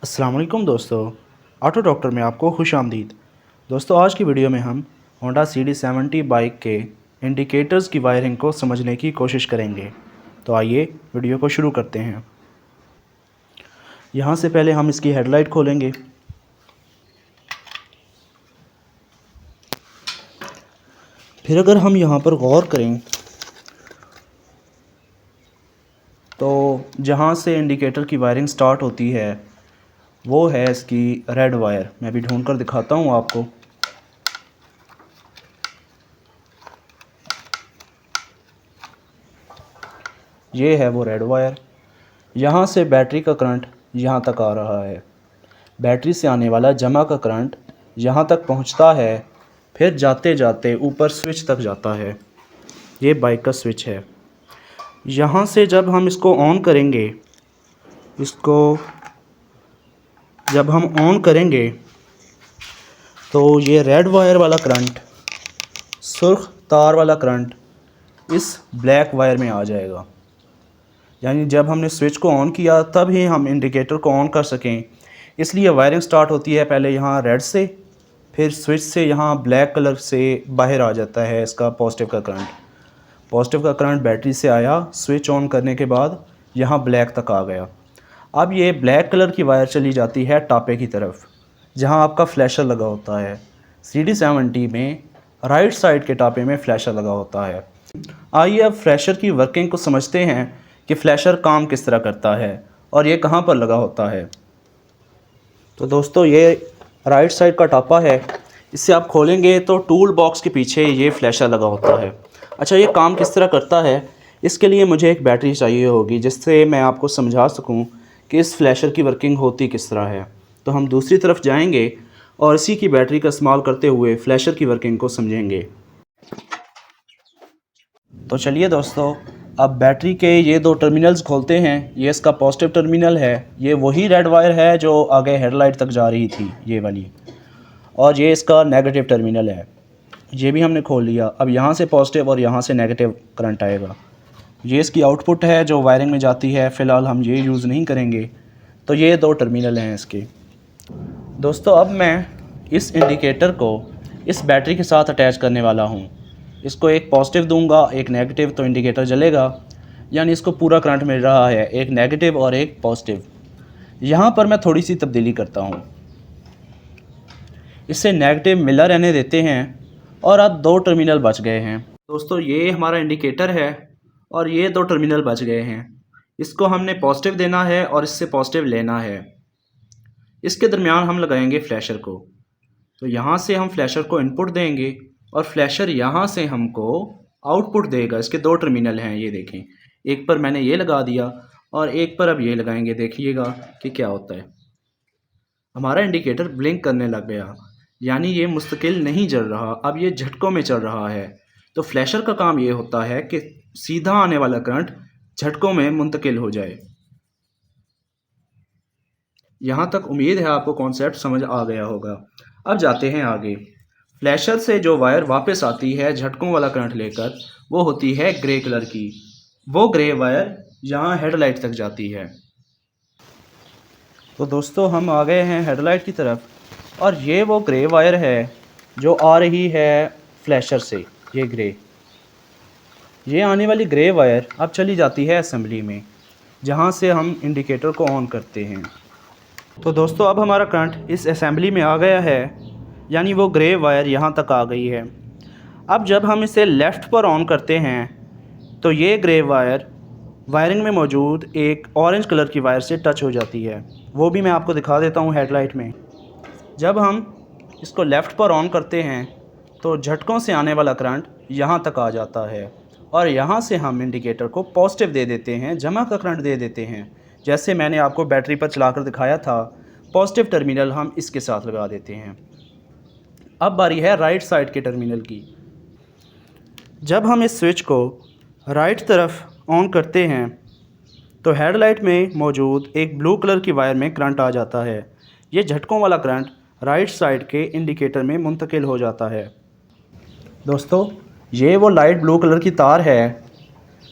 अस्सलाम वालेकुम दोस्तों, ऑटो डॉक्टर में आपको खुश आमदीद। दोस्तों, आज की वीडियो में हम होंडा CD70 बाइक के इंडिकेटर्स की वायरिंग को समझने की कोशिश करेंगे। तो आइए वीडियो को शुरू करते हैं। यहाँ से पहले हम इसकी हेडलाइट खोलेंगे। फिर अगर हम यहाँ पर गौर करें तो जहाँ से इंडिकेटर की वायरिंग स्टार्ट होती है वो है इसकी रेड वायर। मैं भी ढूंढ कर दिखाता हूँ आपको। ये है वो रेड वायर। यहाँ से बैटरी का करंट यहाँ तक आ रहा है। बैटरी से आने वाला जमा का करंट यहाँ तक पहुँचता है, फिर जाते जाते ऊपर स्विच तक जाता है। ये बाइक का स्विच है। यहाँ से जब हम इसको ऑन करेंगे, जब हम ऑन करेंगे तो ये रेड वायर वाला करंट, सुर्ख तार वाला करंट इस ब्लैक वायर में आ जाएगा। यानी जब हमने स्विच को ऑन किया तब ही हम इंडिकेटर को ऑन कर सकें। इसलिए वायरिंग स्टार्ट होती है पहले यहाँ रेड से, फिर स्विच से यहाँ ब्लैक कलर से बाहर आ जाता है इसका पॉजिटिव का करंट। पॉजिटिव का करंट बैटरी से आया, स्विच ऑन करने के बाद यहाँ ब्लैक तक आ गया। अब ये ब्लैक कलर की वायर चली जाती है टापे की तरफ, जहाँ आपका फ्लैशर लगा होता है। CD70 में राइट साइड के टापे में फ्लैशर लगा होता है। आइए अब फ्लैशर की वर्किंग को समझते हैं कि फ्लैशर काम किस तरह करता है और ये कहाँ पर लगा होता है। तो दोस्तों, ये राइट साइड का टापा है। इससे आप खोलेंगे तो टूल बॉक्स के पीछे ये फ्लैशर लगा होता है। अच्छा, ये काम किस तरह करता है, इसके लिए मुझे एक बैटरी चाहिए होगी जिससे मैं आपको समझा सकूं कि इस फ्लैशर की वर्किंग होती किस तरह है। तो हम दूसरी तरफ जाएंगे और इसी की बैटरी का इस्तेमाल करते हुए फ्लैशर की वर्किंग को समझेंगे। तो चलिए दोस्तों, अब बैटरी के ये दो टर्मिनल्स खोलते हैं। ये इसका पॉजिटिव टर्मिनल है, ये वही रेड वायर है जो आगे हेडलाइट तक जा रही थी, ये वाली। और ये इसका नेगेटिव टर्मिनल है, ये भी हमने खोल लिया। अब यहाँ से पॉजिटिव और यहाँ से नेगेटिव करंट आएगा। ये इसकी आउटपुट है जो वायरिंग में जाती है। फ़िलहाल हम ये यूज़ नहीं करेंगे। तो ये दो टर्मिनल हैं इसके। दोस्तों, अब मैं इस इंडिकेटर को इस बैटरी के साथ अटैच करने वाला हूँ। इसको एक पॉजिटिव दूंगा, एक नेगेटिव, तो इंडिकेटर जलेगा। यानी इसको पूरा करंट मिल रहा है, एक नेगेटिव और एक पॉजिटिव। यहाँ पर मैं थोड़ी सी तब्दीली करता हूँ, इससे नेगेटिव मिला रहने देते हैं और अब दो टर्मिनल बच गए हैं। दोस्तों, ये हमारा इंडिकेटर है और ये दो टर्मिनल बच गए हैं। इसको हमने पॉजिटिव देना है और इससे पॉजिटिव लेना है। इसके दरमियान हम लगाएंगे फ्लैशर को। तो यहाँ से हम फ्लैशर को इनपुट देंगे और फ्लैशर यहाँ से हमको आउटपुट देगा। इसके दो टर्मिनल हैं, ये देखें। एक पर मैंने ये लगा दिया और एक पर अब ये लगाएंगे। देखिएगा कि क्या होता है। हमारा इंडिकेटर ब्लिंक करने लग गया, यानी ये मुस्तकिल नहीं जल रहा, अब ये झटकों में चल रहा है। तो फ्लैशर का काम ये होता है कि सीधा आने वाला करंट झटकों में मुंतकिल हो जाए। यहाँ तक उम्मीद है आपको कॉन्सेप्ट समझ आ गया होगा। अब जाते हैं आगे। फ्लैशर से जो वायर वापस आती है झटकों वाला करंट लेकर, वो होती है ग्रे कलर की। वो ग्रे वायर यहाँ हेडलाइट तक जाती है। तो दोस्तों, हम आ गए हैं हेडलाइट की तरफ और ये वो ग्रे वायर है जो आ रही है फ्लैशर से। ये ग्रे, ये आने वाली ग्रे वायर अब चली जाती है असेंबली में, जहाँ से हम इंडिकेटर को ऑन करते हैं। तो दोस्तों, अब हमारा करंट इस असेंबली में आ गया है, यानी वो ग्रे वायर यहाँ तक आ गई है। अब जब हम इसे लेफ़्ट पर ऑन करते हैं तो ये ग्रे वायर वायरिंग में मौजूद एक ऑरेंज कलर की वायर से टच हो जाती है। वो भी मैं आपको दिखा देता हूँ हेडलाइट में। जब हम इसको लेफ़्ट पर ऑन करते हैं तो झटकों से आने वाला करंट यहाँ तक आ जाता है और यहाँ से हम इंडिकेटर को पॉजिटिव दे देते हैं, जमा का करंट दे देते हैं। जैसे मैंने आपको बैटरी पर चलाकर दिखाया था, पॉजिटिव टर्मिनल हम इसके साथ लगा देते हैं। अब बारी है राइट साइड के टर्मिनल की। जब हम इस स्विच को राइट तरफ ऑन करते हैं तो हेडलाइट में मौजूद एक ब्लू कलर की वायर में करंट आ जाता है। ये झटकों वाला करंट राइट साइड के इंडिकेटर में मुंतकिल हो जाता है। दोस्तों, ये वो लाइट ब्लू कलर की तार है